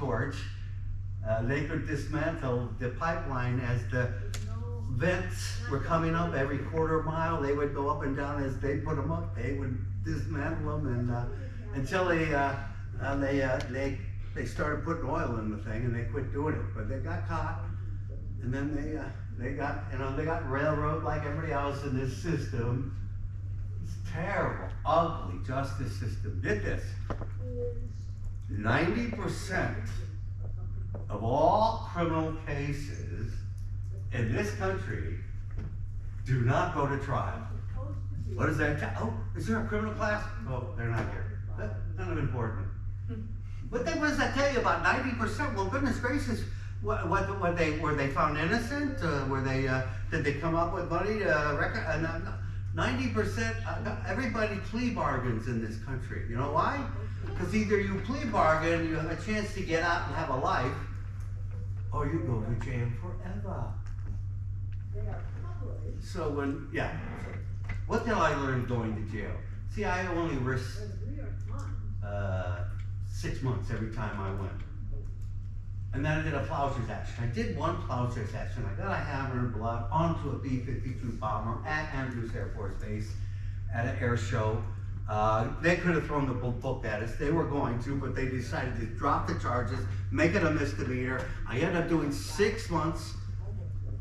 blowtorch, they could dismantle the pipeline as the vents were coming up every quarter mile. They would go up and down as they put them up. They would dismantle them, and until they started putting oil in the thing, and they quit doing it. But they got caught, and then they got railroad like everybody else in this system. It's terrible, ugly justice system. Get this: 90% of all criminal cases in this country do not go to trial. What does that tell? Oh, is there a criminal class? Oh, they're not here. That's kind of important. But then what does that tell you about 90%? Well, goodness gracious, were they found innocent? Did they come up with money to record? 90%, everybody plea bargains in this country. You know why? Because either you plea bargain, you have a chance to get out and have a life, or you go to jail forever. So what did I learn going to jail? See, I only risked 6 months every time I went. And then I did a Plowshare action. I did one Plowshare action. I got a hammer and blood onto a B52 Bomber at Andrews Air Force Base at an air show. They could have thrown the book at us. They were going to, but they decided to drop the charges, make it a misdemeanor. I ended up doing 6 months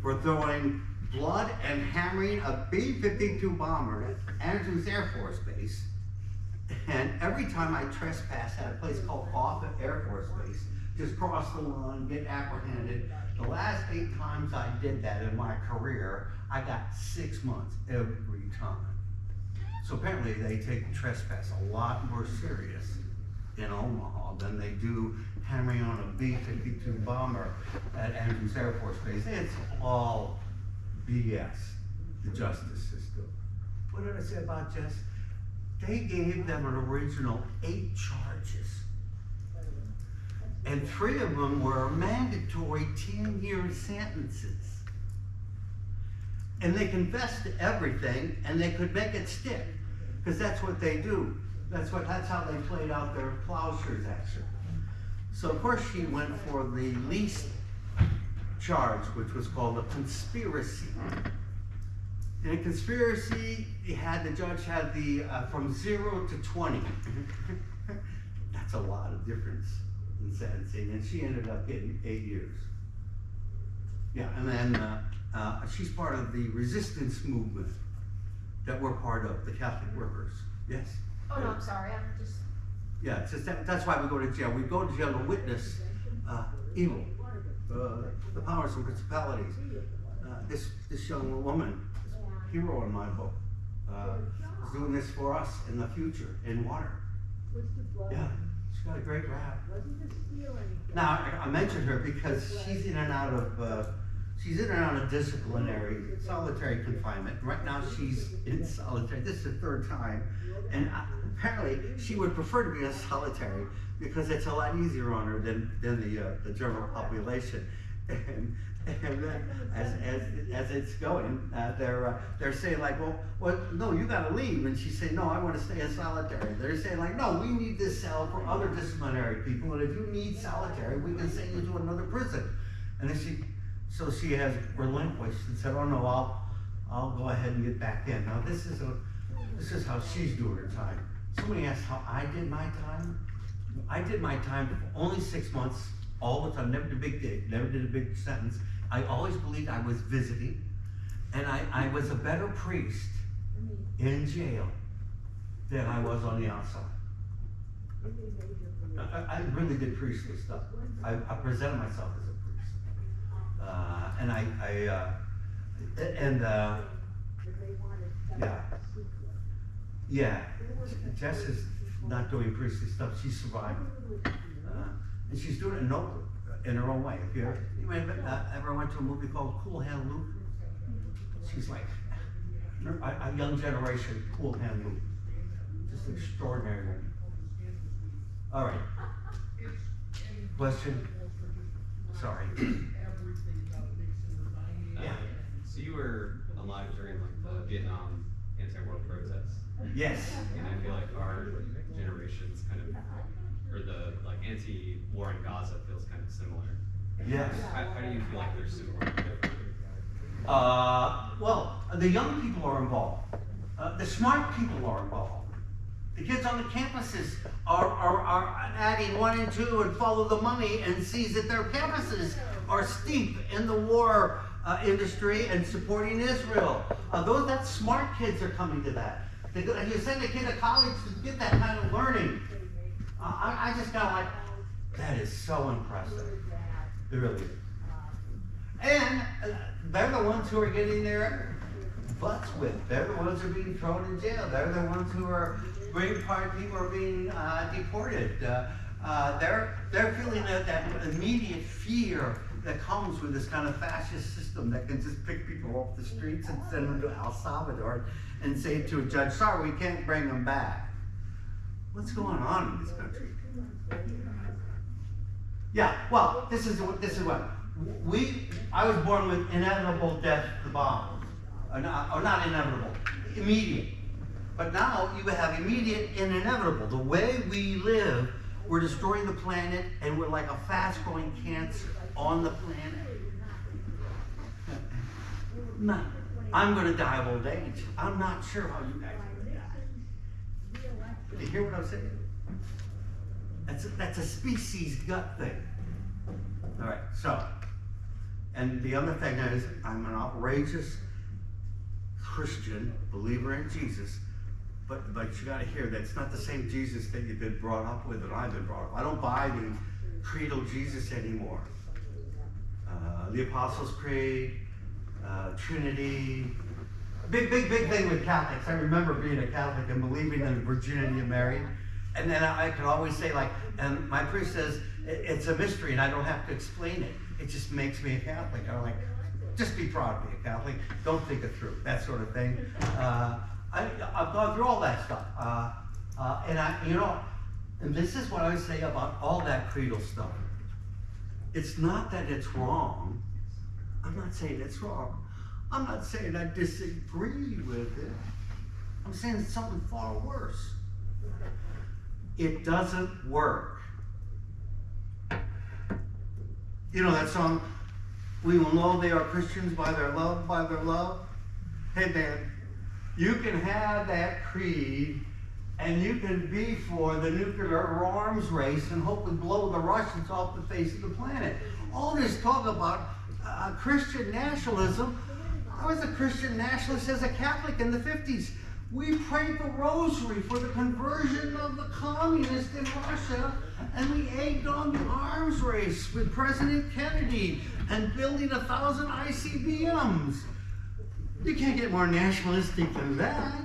for throwing blood and hammering a B-52 bomber at Andrews Air Force Base. And every time I trespassed at a place called Offutt Air Force Base, just cross the line, get apprehended. The last 8 times I did that in my career, I got 6 months every time. So apparently they take trespass a lot more serious in Omaha than they do hammering on a B-52 bomber at Andrews Air Force Base. It's all BS, the justice system. What did I say about justice? They gave them an original 8 charges. And 3 of them were mandatory 10-year sentences. And they confessed to everything, and they could make it stick, because that's what they do. That's how they played out their Plowshare action. So of course she went for the least charge, which was called a conspiracy. In a conspiracy, the judge had the from 0 to 20. That's a lot of difference in sentencing, and she ended up getting 8 years. Yeah, and then she's part of the resistance movement that we're part of, the Catholic Workers. Yes? Oh, no, I'm sorry, I'm just... Yeah, it's just that's why we go to jail. We go to jail to witness evil, the powers and principalities. This young woman, hero in my book, is doing this for us in the future, in water. Yeah, she's got a great rap. Now, I mentioned her because she's in and out of disciplinary, solitary confinement. Right now she's in solitary. This is the 3rd time. And apparently she would prefer to be in solitary because it's a lot easier on her than the general population. And then as it's going, they're saying like, well, no, you gotta leave. And she's saying, no, I want to stay in solitary. They're saying like, no, we need this cell for other disciplinary people, and if you need solitary, we can send you to another prison. And then she has relinquished and said, oh no, I'll go ahead and get back in. Now this is how she's doing her time. Somebody asked how I did my time. I did my time for only 6 months, all the time, never did a big day, never did a big sentence. I always believed I was visiting, and I was a better priest in jail than I was on the outside. I really did priestly stuff. I presented myself as a priest. Yeah, Jess is not doing priestly stuff. She's survived, and she's doing it nobly in her own way. If you ever went to a movie called Cool Hand Luke, she's like a young generation Cool Hand Luke, just extraordinary woman. All right, question. Sorry. Yeah. So you were alive during like the Vietnam anti-war protests. Yes. And I feel like our generation's kind of or the like anti-war in Gaza feels kind of similar. Yes. How do you feel like they're similar or different? Well, the young people are involved. The smart people are involved. The kids on the campuses are adding 1 and 2 and follow the money and sees that their campuses are steep in the war industry and supporting Israel. That smart kids are coming to that. You send a kid to college to get that kind of learning. I just got like, that is so impressive. It really is. And they're the ones who are getting their butts whipped. They're the ones who are being thrown in jail. They're the ones who are people are being deported. They're feeling that immediate fear that comes with this kind of fascist system that can just pick people off the streets and send them to El Salvador and say to a judge, sorry, we can't bring them back. What's going on in this country? Yeah, well, this is what. I was born with inevitable death to the bomb. Or not inevitable, immediate. But now you have immediate and inevitable. The way we live, we're destroying the planet and we're like a fast-growing cancer on the planet. I'm going to die of old age. I'm not sure how you guys are going to die. Do you hear what I'm saying? That's a species gut thing. All right, so, and the other thing is, I'm an outrageous Christian, believer in Jesus, but you got to hear that's not the same Jesus that you've been brought up with and I've been brought up. I don't buy the creedal Jesus anymore. The Apostles' Creed, Trinity, big thing with Catholics. I remember being a Catholic and believing in the virginity of Mary, and then I could always say like, and my priest says it's a mystery and I don't have to explain it. It just makes me a Catholic. I'm like, just be proud to be a Catholic. Don't think it through. That sort of thing. I've gone through all that stuff. And this is what I say about all that creedal stuff. It's not that it's wrong. I'm not saying it's wrong. I'm not saying I disagree with it. I'm saying it's something far worse. It doesn't work. You know that song, we will know they are Christians by their love, by their love. Hey man, you can have that creed and you can be for the nuclear arms race and hopefully blow the Russians off the face of the planet. All this talk about Christian nationalism, I was a Christian nationalist as a Catholic in the 50s. We prayed the rosary for the conversion of the communists in Russia, and we egged on the arms race with President Kennedy and building 1,000 ICBMs. You can't get more nationalistic than that.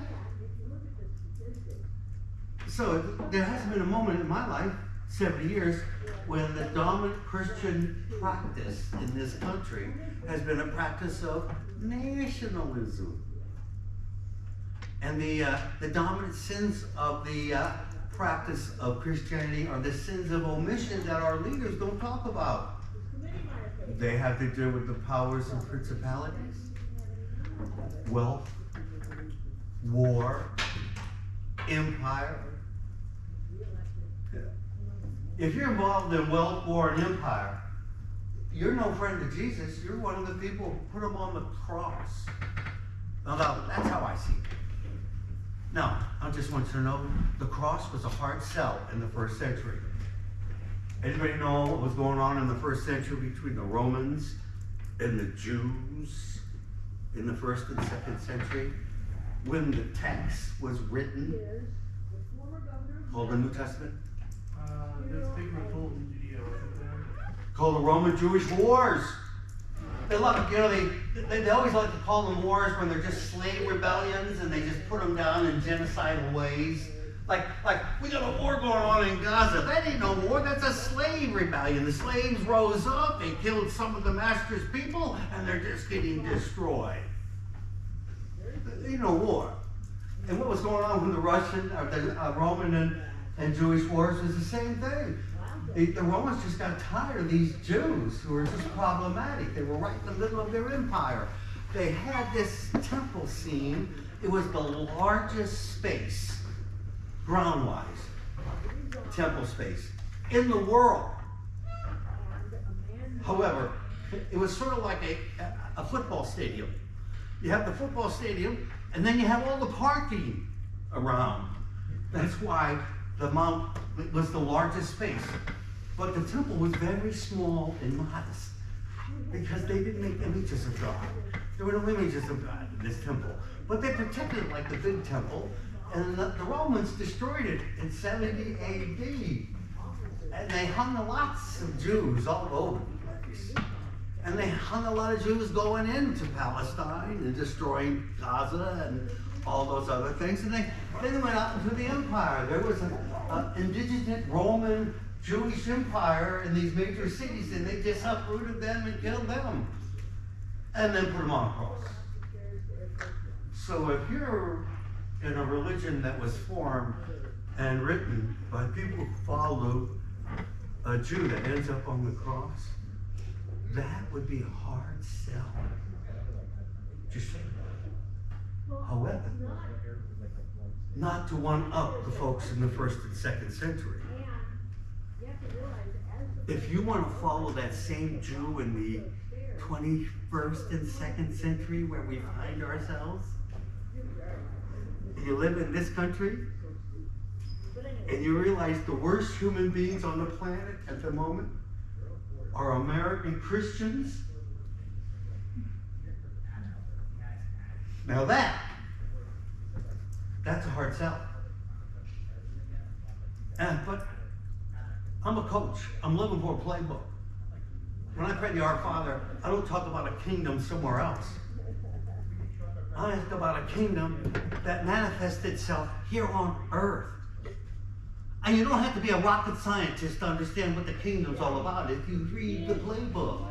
So there hasn't been a moment in my life, 70 years, when the dominant Christian practice in this country has been a practice of nationalism. And the dominant sins of the practice of Christianity are the sins of omission that our leaders don't talk about. They have to do with the powers and principalities, wealth, war, empire. If you're involved in wealth, war, and empire, you're no friend of Jesus. You're one of the people who put him on the cross. Now, that's how I see it. Now, I just want you to know the cross was a hard sell in the first century. Anybody know what was going on in the first century between the Romans and the Jews in the first and second century? When the text was written, called the New Testament? Called the Roman-Jewish Wars. They love, they always like to call them wars when they're just slave rebellions and they just put them down in genocidal ways. Like we got a war going on in Gaza. That ain't no war, that's a slave rebellion. The slaves rose up, they killed some of the master's people, and they're just getting destroyed. There ain't no war. And what was going on when the Russian, or the Roman and Jewish wars was the same thing. The Romans just got tired of these Jews who were just problematic. They were right in the middle of their empire. They had this temple scene. It was the largest space, ground-wise, temple space in the world. However, it was sort of like a football stadium. You have the football stadium, and then you have all the parking around. That's why the mount was the largest space. But the temple was very small and modest, because they didn't make images of God. There were no images of God in this temple. But they protected it like the big temple, and the Romans destroyed it in 70 AD. And they hung lots of Jews all over the place. And they hung a lot of Jews going into Palestine and destroying Gaza and all those other things. And then they went out into the empire. There was an indigenous Roman Jewish empire in these major cities, and they just uprooted them and killed them. And then put them on a cross. So if you're in a religion that was formed and written by people who follow a Jew that ends up on the cross, that would be a hard sell. Just saying. However, not to one-up the folks in the 1st and 2nd century. If you want to follow that same Jew in the 21st and 2nd century where we find ourselves, you live in this country, and you realize the worst human beings on the planet at the moment are American Christians. Now that's a hard sell. But I'm a coach. I'm living for a playbook. When I pray the Our Father, I don't talk about a kingdom somewhere else. I talk about a kingdom that manifests itself here on earth. And you don't have to be a rocket scientist to understand what the kingdom's all about if you read the playbook.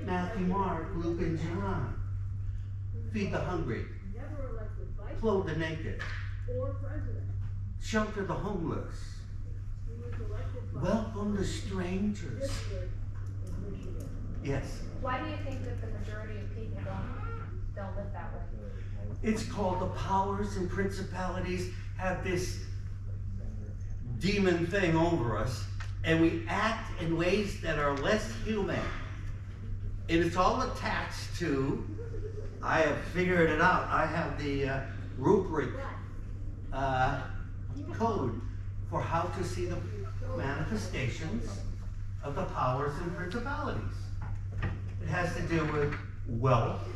Matthew, Mark, Luke, and John. Feed the hungry. Clothe the naked. Shelter the homeless. Welcome the strangers. Yes. Why do you think that the majority of people don't live that way? It's called the powers and principalities have this demon thing over us, and we act in ways that are less human. And it's all attached to, I have figured it out, I have the rubric code for how to see the manifestations of the powers and principalities. It has to do with wealth,